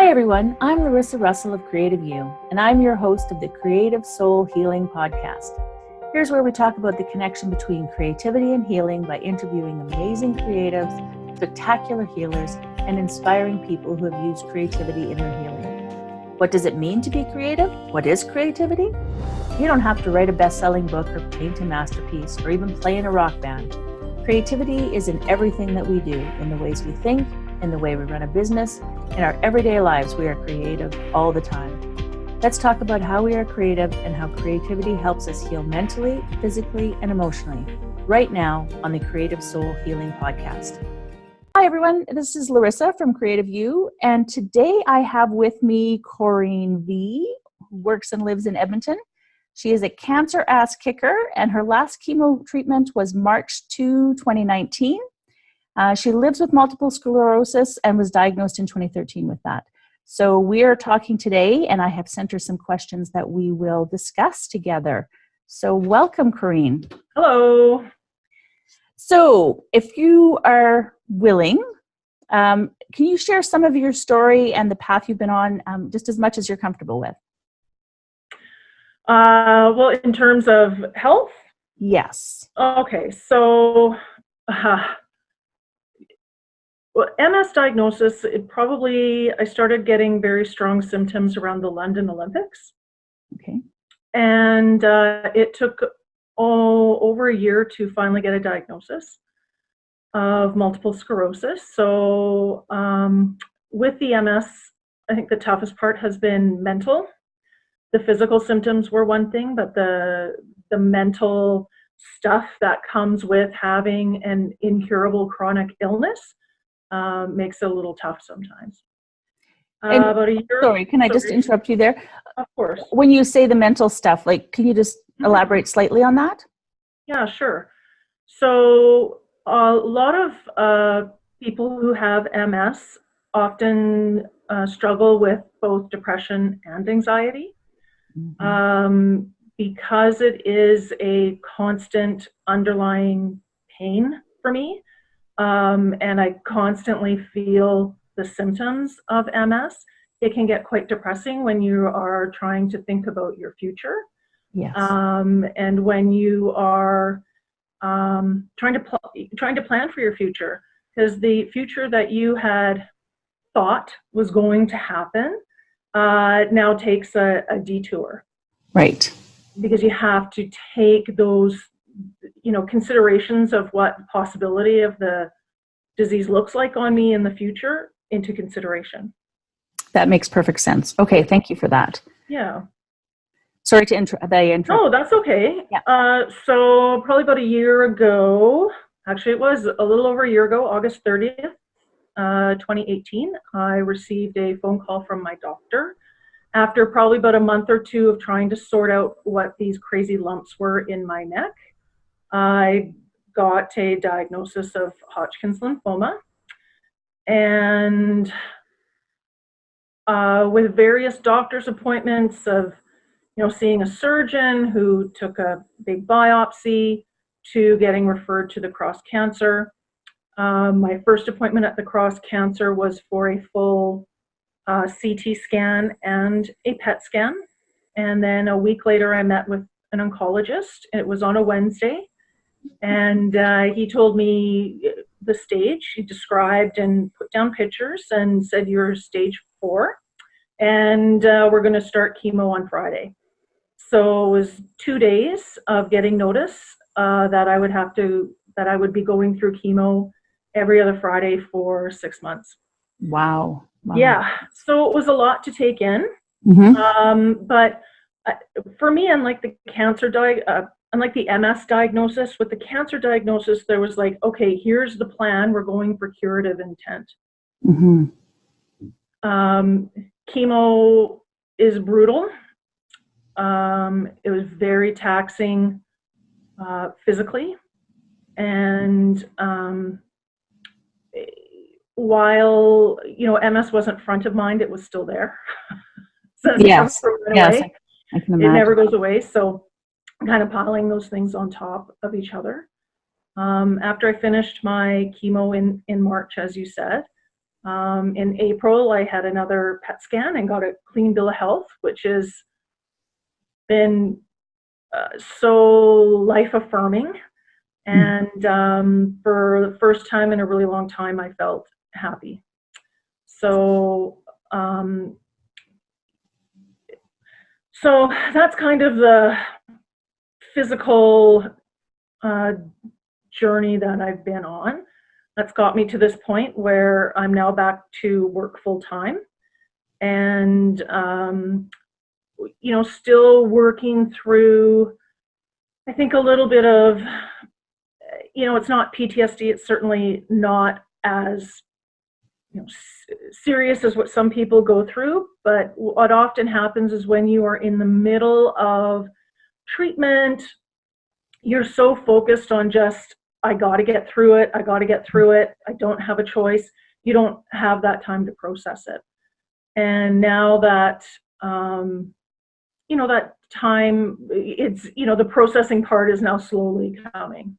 Hi everyone, I'm Larissa Russell of Creative You, and I'm your host of the Creative Soul Healing Podcast. Here's where we talk about the connection between creativity and healing by interviewing amazing creatives, spectacular healers, and inspiring people who have used creativity in their healing. What does it mean to be creative? What is creativity? You don't have to write a best-selling book or paint a masterpiece or even play in a rock band. Creativity is in everything that we do, in the ways we think, in the way we run a business. In our everyday lives, we are creative all the time. Let's talk about how we are creative and how creativity helps us heal mentally, physically, and emotionally, right now on the Creative Soul Healing Podcast. Hi everyone, this is Larissa from Creative You, and today I have with me Corinne V, who works and lives in Edmonton. She is a cancer ass kicker, and her last chemo treatment was March 2, 2019. She lives with multiple sclerosis and was diagnosed in 2013 with that. So we are talking today, and I have sent her some questions that we will discuss together. So welcome, Corinne. Hello. So if you are willing, can you share some of your story and the path you've been on, just as much as you're comfortable with? Well, in terms of health? Yes. Okay, so MS diagnosis, I started getting very strong symptoms around the London Olympics. Okay. And it took over a year to finally get a diagnosis of multiple sclerosis. So with the MS, I think the toughest part has been mental. The physical symptoms were one thing, but the mental stuff that comes with having an incurable chronic illness makes it a little tough sometimes. About a year. Sorry, can I just interrupt you there? Of course. When you say the mental stuff, can you just elaborate slightly on that? Yeah, sure. So a lot of people who have MS often struggle with both depression and anxiety. Because it is a constant underlying pain for me. And I constantly feel the symptoms of MS. It can get quite depressing when you are trying to think about your future. Yes. And when you are trying to plan for your future, because the future that you had thought was going to happen now takes a detour. Right. Because you have to take those considerations of what possibility of the disease looks like on me in the future into consideration. That makes perfect sense. Okay, thank you for that. Yeah. Sorry to interrupt. No, that's okay. Yeah. So probably about a year ago, actually it was a little over a year ago, August 30th, 2018, I received a phone call from my doctor after probably about a month or two of trying to sort out what these crazy lumps were in my neck. I got a diagnosis of Hodgkin's lymphoma, and with various doctor's appointments of, seeing a surgeon who took a big biopsy to getting referred to the Cross Cancer. My first appointment at the Cross Cancer was for a full CT scan and a PET scan. And then a week later, I met with an oncologist. It was on a Wednesday. And he told me the stage. He described and put down pictures and said, "You're stage 4. And we're going to start chemo on Friday." So it was 2 days of getting notice that I would be going through chemo every other Friday for 6 months. Wow. Yeah, so it was a lot to take in. But for me, unlike the MS diagnosis, with the cancer diagnosis, there was okay, here's the plan. We're going for curative intent. Chemo is brutal. It was very taxing physically, and while MS wasn't front of mind, it was still there. Yes. Yes, I can imagine. It never goes away. So kind of piling those things on top of each other. After I finished my chemo in March, as you said, In April, I had another PET scan and got a clean bill of health, which has been so life affirming. And for the first time in a really long time, I felt happy. So, so that's kind of the physical journey that I've been on. That's got me to this point where I'm now back to work full time, and still working through, I think, a little bit of, it's not PTSD. It's certainly not as serious as what some people go through. But what often happens is when you are in the middle of treatment, you're so focused on just, I got to get through it. I got to get through it. I don't have a choice. You don't have that time to process it. And now that, that time, it's, the processing part is now slowly coming.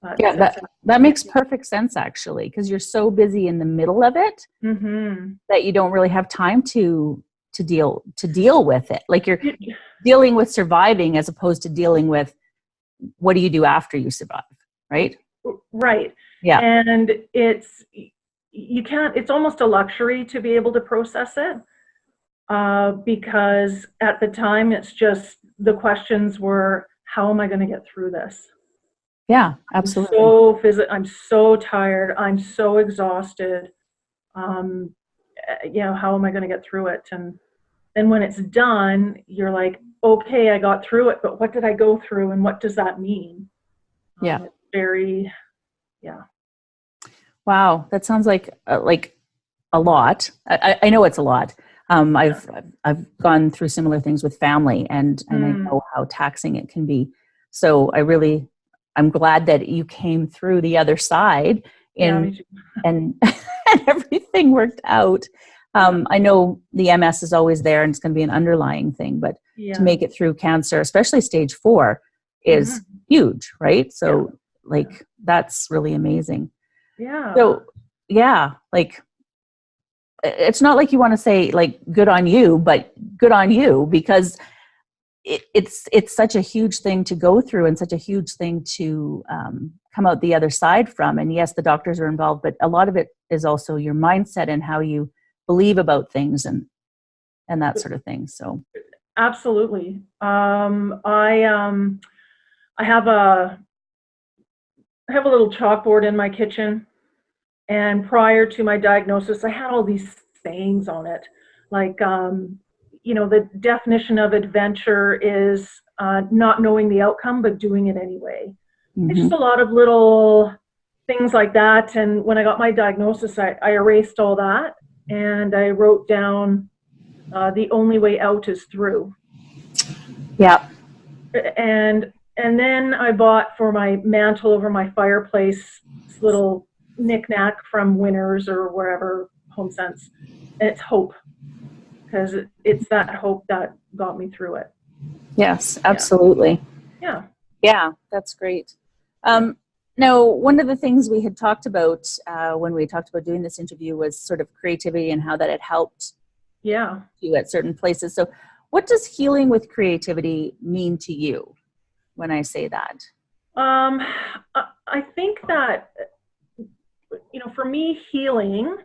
But, yeah, that makes perfect sense, actually, because you're so busy in the middle of it that you don't really have time to deal with it. Like, you're dealing with surviving as opposed to dealing with what do you do after you survive, right? Right. Yeah. And it's almost a luxury to be able to process it, because at the time it's just, the questions were, how am I going to get through this? Yeah, absolutely. I'm so tired. I'm so exhausted. How am I going to get through it? And then when it's done, you're like, okay, I got through it, but what did I go through, and what does that mean? Yeah. It's very, yeah. Wow, that sounds like a lot. I know it's a lot. I've gone through similar things with family, and I know how taxing it can be. So I'm glad that you came through the other side Me too. and everything worked out. I know the MS is always there and it's going to be an underlying thing, but to make it through cancer, especially stage 4, is huge, right? So that's really amazing. Yeah. So it's not like you want to say good on you, but good on you, because it's such a huge thing to go through and such a huge thing to come out the other side from. And yes, the doctors are involved, but a lot of it is also your mindset and how you believe about things and that sort of thing. So absolutely. I have a little chalkboard in my kitchen, and prior to my diagnosis, I had all these sayings on it, like, the definition of adventure is not knowing the outcome, but doing it anyway. It's just a lot of little things like that. And when I got my diagnosis, I erased all that, and I wrote down, the only way out is through. Yeah. And then I bought for my mantle over my fireplace this little knick-knack from Winners or wherever, Home Sense, and it's hope, because it's that hope that got me through it. Yes, absolutely. Yeah, that's great. Now, one of the things we had talked about when we talked about doing this interview was sort of creativity and how that had helped you at certain places. So what does healing with creativity mean to you when I say that? I think that, for me, healing,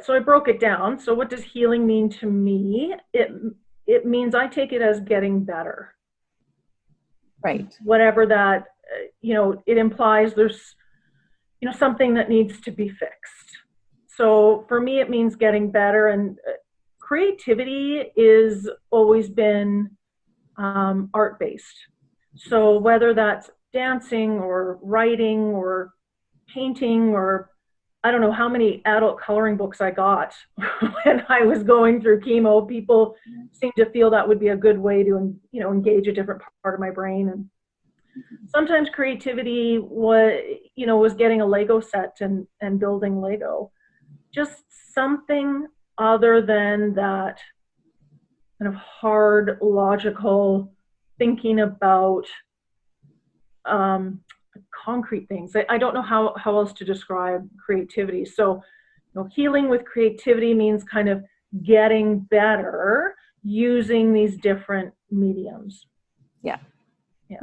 so I broke it down. So what does healing mean to me? It means I take it as getting better. Right. Whatever that, it implies there's, something that needs to be fixed. So for me, it means getting better. And creativity is always been art-based. So whether that's dancing or writing or painting, or I don't know how many adult coloring books I got when I was going through chemo. People seem to feel that would be a good way to, engage a different part of my brain. And sometimes creativity was getting a Lego set and building Lego. Just something other than that kind of hard, logical thinking about a concrete things. I don't know how else to describe creativity. So, healing with creativity means kind of getting better using these different mediums. Yeah.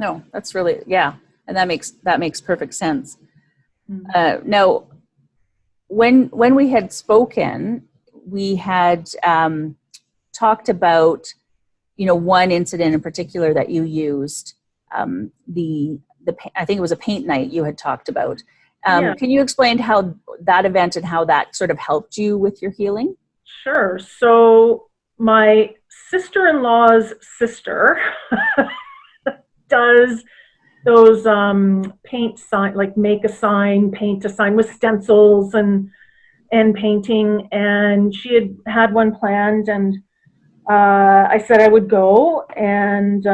No, that's really, and that makes perfect sense. Now, when we had spoken, we had talked about, one incident in particular that you used, I think it was a paint night you had talked about. Can you explain how that event and how that sort of helped you with your healing? Sure. So my sister-in-law's sister does those paint sign, like make a sign, paint a sign with stencils and painting. And she had one planned, and I said I would go. And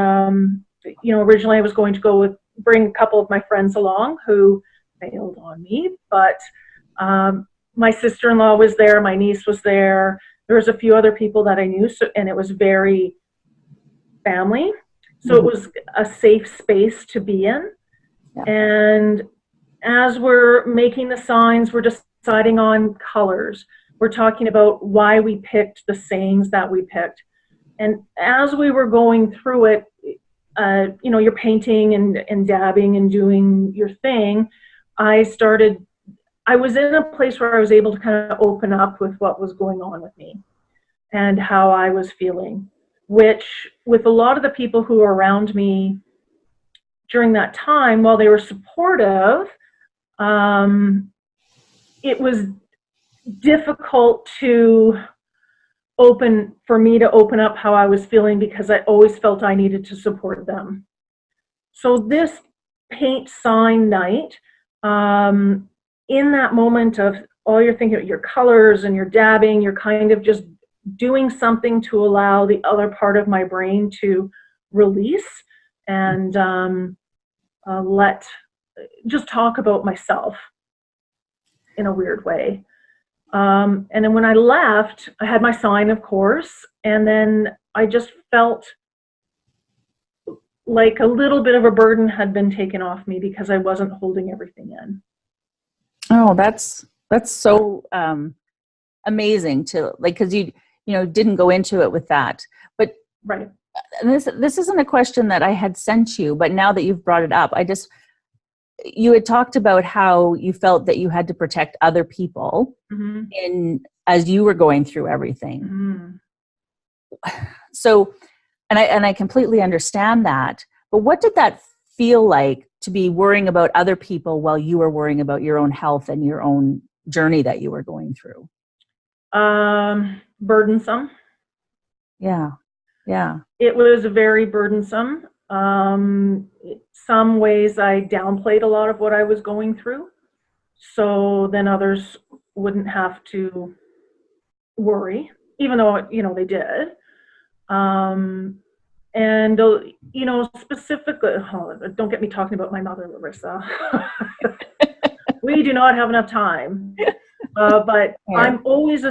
originally I was going to bring a couple of my friends along who bailed on me, but my sister-in-law was there, my niece was there. There was a few other people that I knew, and it was very family. So it was a safe space to be in. Yeah. And as we're making the signs, we're deciding on colors. We're talking about why we picked the sayings that we picked. And as we were going through it, you're painting and dabbing and doing your thing. I was in a place where I was able to kind of open up with what was going on with me and how I was feeling, which with a lot of the people who were around me during that time, while they were supportive, it was difficult for me to open up how I was feeling, because I always felt I needed to support them. So this paint sign night, in that moment of all you're thinking about your colors and you're dabbing, you're kind of just doing something to allow the other part of my brain to release and just talk about myself in a weird way. And then when I left, I had my sign, of course, and then I just felt like a little bit of a burden had been taken off me because I wasn't holding everything in. Oh, that's so amazing because you didn't go into it with that. But right. And this isn't a question that I had sent you, but now that you've brought it up, you had talked about how you felt that you had to protect other people as you were going through everything. So, and I completely understand that, but what did that feel like to be worrying about other people while you were worrying about your own health and your own journey that you were going through? Burdensome. Yeah. It was very burdensome. Some ways I downplayed a lot of what I was going through, so then others wouldn't have to worry, even though, they did. And, specifically, don't get me talking about my mother, Larissa. We do not have enough time. But yeah. I'm always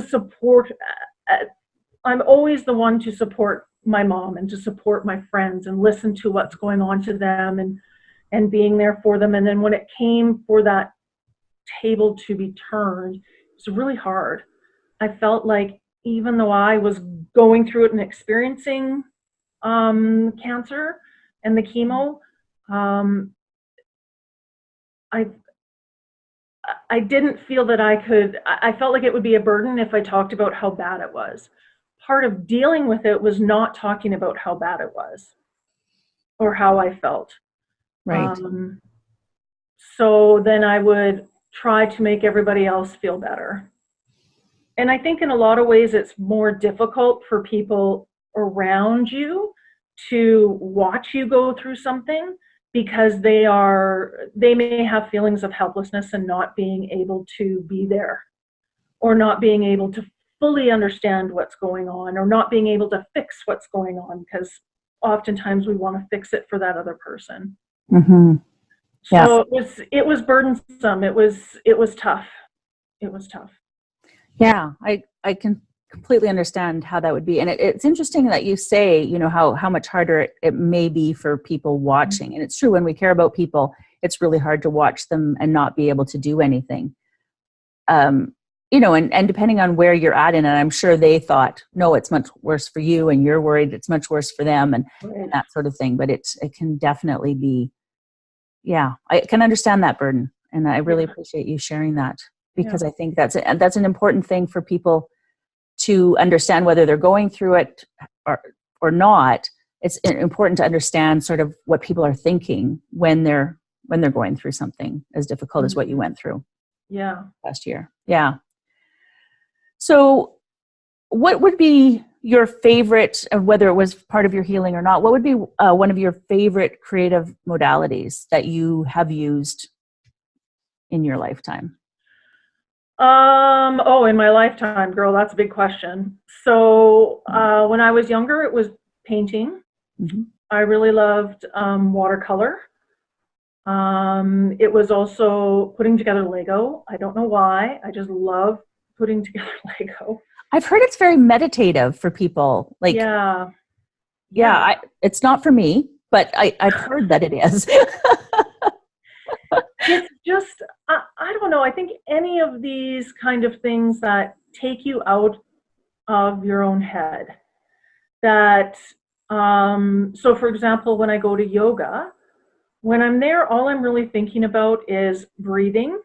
I'm always the one to support my mom and to support my friends and listen to what's going on to them and being there for them. And then when it came for that table to be turned, it was really hard. I felt like even though I was going through it and experiencing cancer and the chemo, I didn't feel that I felt like it would be a burden if I talked about how bad it was. Part of dealing with it was not talking about how bad it was or how I felt. Right. So then I would try to make everybody else feel better. And I think in a lot of ways it's more difficult for people around you to watch you go through something, because they may have feelings of helplessness and not being able to be there, or not being able to fully understand what's going on, or not being able to fix what's going on, because oftentimes we want to fix it for that other person. Mm-hmm. Yeah. So it was burdensome. It was tough. It was tough. Yeah, I can completely understand how that would be. And it's interesting that you say, how much harder it may be for people watching. And it's true, when we care about people, it's really hard to watch them and not be able to do anything. And depending on where you're at in it, I'm sure they thought, no, it's much worse for you, and you're worried it's much worse for them, and that sort of thing. But it can definitely be, I can understand that burden. And I really appreciate you sharing that, because I think that's an important thing for people to understand, whether they're going through it or not. It's important to understand sort of what people are thinking when they're going through something as difficult as what you went through last year. Yeah. So what would be your favorite, whether it was part of your healing or not, what would be one of your favorite creative modalities that you have used in your lifetime? In my lifetime, girl, that's a big question. So when I was younger, it was painting. Mm-hmm. I really loved watercolor. It was also putting together Lego. I don't know why. I just love putting together Lego. I've heard it's very meditative for people. Like, it's not for me, but I've heard that it is. It's just, I don't know. I think any of these kind of things that take you out of your own head. That, so for example, when I go to yoga, when I'm there, all I'm really thinking about is breathing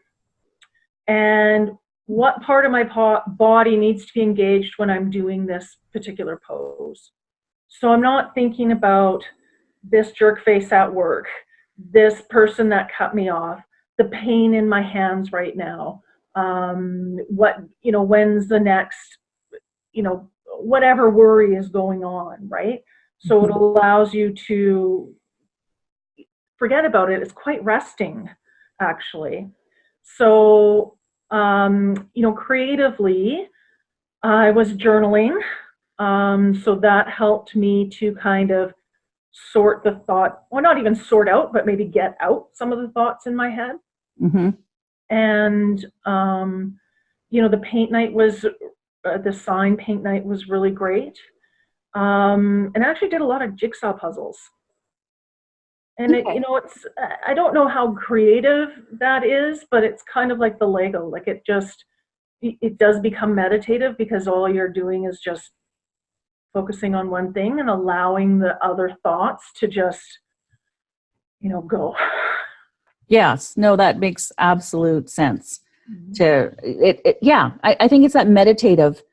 and what part of my body needs to be engaged when I'm doing this particular pose. So I'm not thinking about this jerk face at work, this person that cut me off, the pain in my hands right now, when's the next, whatever worry is going on, right? So it allows you to forget about it. It's quite resting, actually. So, creatively, I was journaling. So that helped me to kind of sort the thought, or not even sort out, but maybe get out some of the thoughts in my head. Mm-hmm. And, the paint night was, the sign paint night was really great. And I actually did a lot of jigsaw puzzles. And I don't know how creative that is, but it's kind of like the Lego. Like it does become meditative because all you're doing is just focusing on one thing and allowing the other thoughts to just, go. Yes. No, that makes absolute sense. I think it's that meditative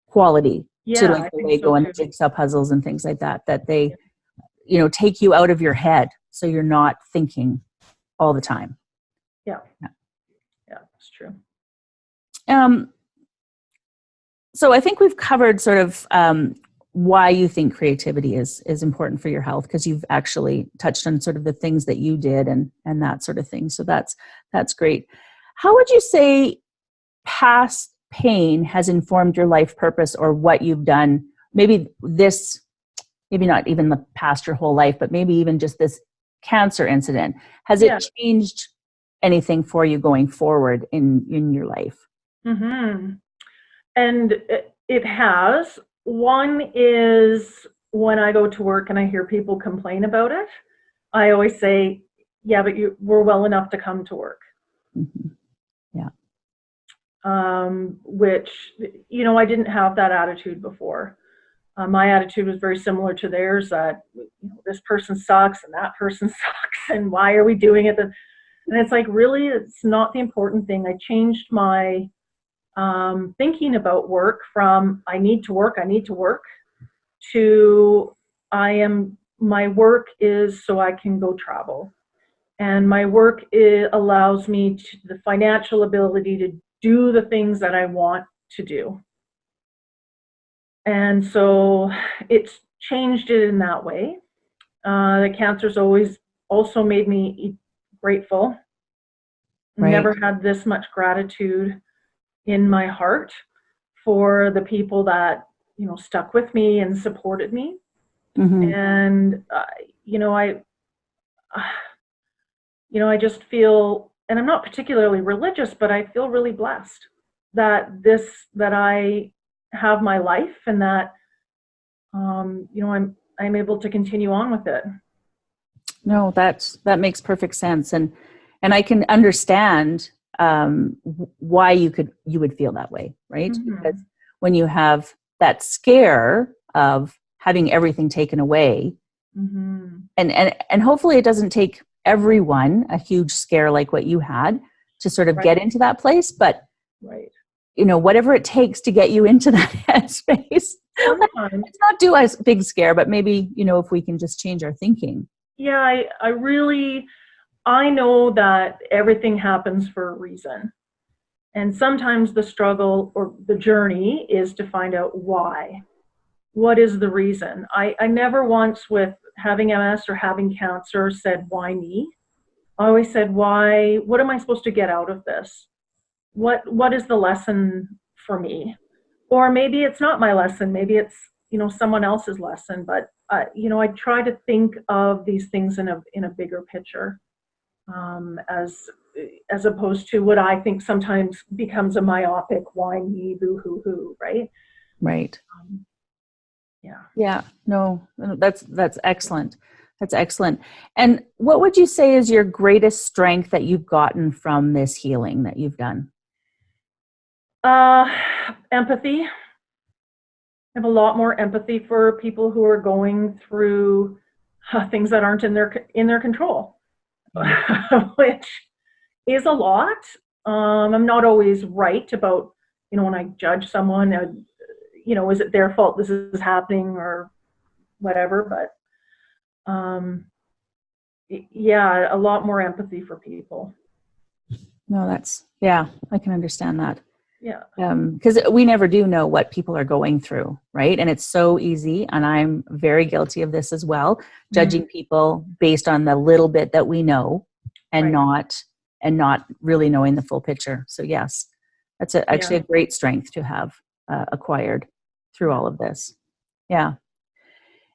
quality to like the Lego and the jigsaw puzzles and things like that they, take you out of your head. So you're not thinking all the time. Yeah, that's true. So I think we've covered sort of why you think creativity is important for your health, because you've actually touched on sort of the things that you did and that sort of thing. So that's great. How would you say past pain has informed your life purpose or what you've done? Maybe not even the past your whole life, but maybe even just this cancer incident. Has it changed anything for you going forward in your life? Mm-hmm. And it has. One is when I go to work and I hear people complain about it, I always say, yeah, but we're well enough to come to work. Mm-hmm. Yeah. Which, I didn't have that attitude before. My attitude was very similar to theirs, that this person sucks and that person sucks and why are we doing it? And it's like, really, it's not the important thing. I changed my thinking about work from I need to work to my work is so I can go travel. And my work allows me the financial ability to do the things that I want to do. And so it's changed it in that way. The cancer's always also made me grateful. Right. Never had this much gratitude in my heart for the people that, stuck with me and supported me. Mm-hmm. And, I just feel, and I'm not particularly religious, but I feel really blessed that I have my life and that, I'm able to continue on with it. No, that makes perfect sense. And, And I can understand why you would feel that way, right? Mm-hmm. Because when you have that scare of having everything taken away, Mm-hmm. and hopefully it doesn't take everyone a huge scare like what you had to sort of get into that place, but whatever it takes to get you into that headspace. Sometimes it's not do a big scare, but maybe if we can just change our thinking. Yeah, I know that everything happens for a reason. And sometimes the struggle or the journey is to find out why. What is the reason? I never once with having MS or having cancer said, why me? I always said, why? What am I supposed to get out of this? What is the lesson for me? Or maybe it's not my lesson. Maybe it's, someone else's lesson. But, I try to think of these things in a bigger picture. As opposed to what I think sometimes becomes a myopic why me, boo hoo hoo, right? Right. Yeah. No, that's excellent. That's excellent. And what would you say is your greatest strength that you've gotten from this healing that you've done? Empathy. I have a lot more empathy for people who are going through things that aren't in their control, which is a lot. I'm not always right about, when I judge someone, is it their fault this is happening or whatever, but a lot more empathy for people. No, I can understand that. Yeah. Because we never do know what people are going through, right? And it's so easy, and I'm very guilty of this as well, judging people based on the little bit that we know and not really knowing the full picture. So yes, that's actually a great strength to have acquired through all of this. Yeah.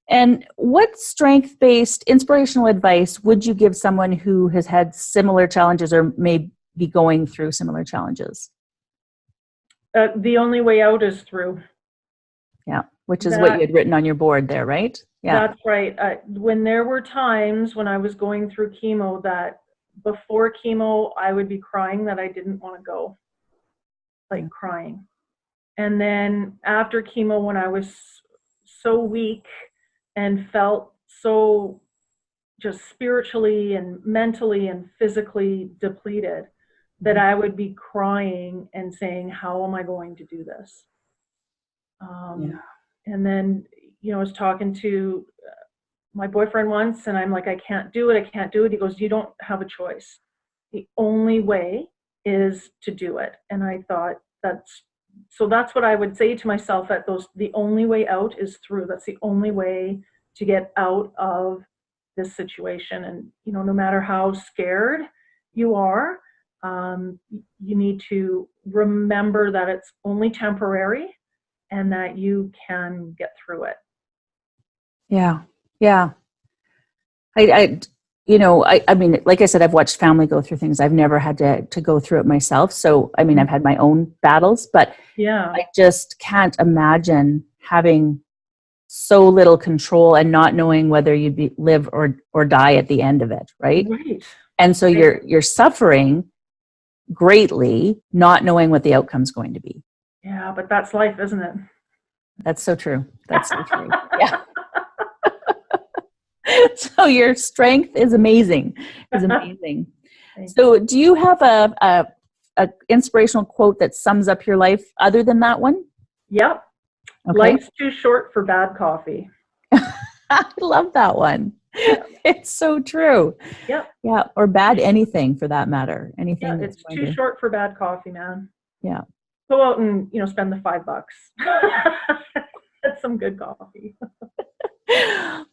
And what strength-based inspirational advice would you give someone who has had similar challenges or may be going through similar challenges? The only way out is through. Yeah, which is what you had written on your board there, right? Yeah. That's right. When there were times when I was going through chemo that before chemo, I would be crying that I didn't want to go, like crying. And then after chemo, when I was so weak and felt so just spiritually and mentally and physically depleted, that I would be crying and saying, how am I going to do this? And then, I was talking to my boyfriend once, and I'm like, I can't do it. He goes, you don't have a choice. The only way is to do it. And I thought that's what I would say to myself the only way out is through. That's the only way to get out of this situation. And, no matter how scared you are, you need to remember that it's only temporary and that you can get through it. Yeah. I mean, like I said, I've watched family go through things. I've never had to go through it myself. So, I mean, I've had my own battles, but I just can't imagine having so little control and not knowing whether you'd live or die at the end of it. Right. And so you're suffering greatly, not knowing what the outcome's going to be. Yeah, but that's life, isn't it? That's so true. That's so true. Yeah. So your strength is amazing. So do you have a inspirational quote that sums up your life other than that one? Yep. Okay. Life's too short for bad coffee. I love that one. Yeah. It's so true. Yep. Yeah. Or bad anything for that matter. Anything. Yeah, it's too short for bad coffee, man. Yeah. Go out and, spend the $5. That's some good coffee.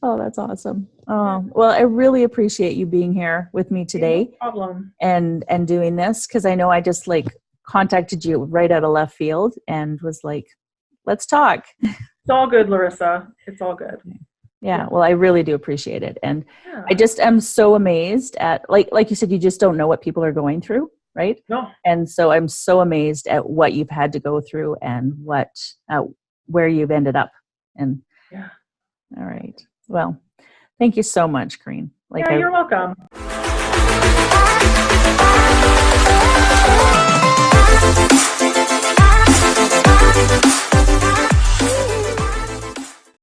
Oh, that's awesome. Well, I really appreciate you being here with me today. No problem. And doing this, because I know I just contacted you right out of left field and was like, let's talk. It's all good, Larissa. It's all good. Yeah. Well, I really do appreciate it. And I just am so amazed at, like you said, you just don't know what people are going through. Right. No. And so I'm so amazed at what you've had to go through and where you've ended up. And all right. Well, thank you so much, Corinne. You're welcome.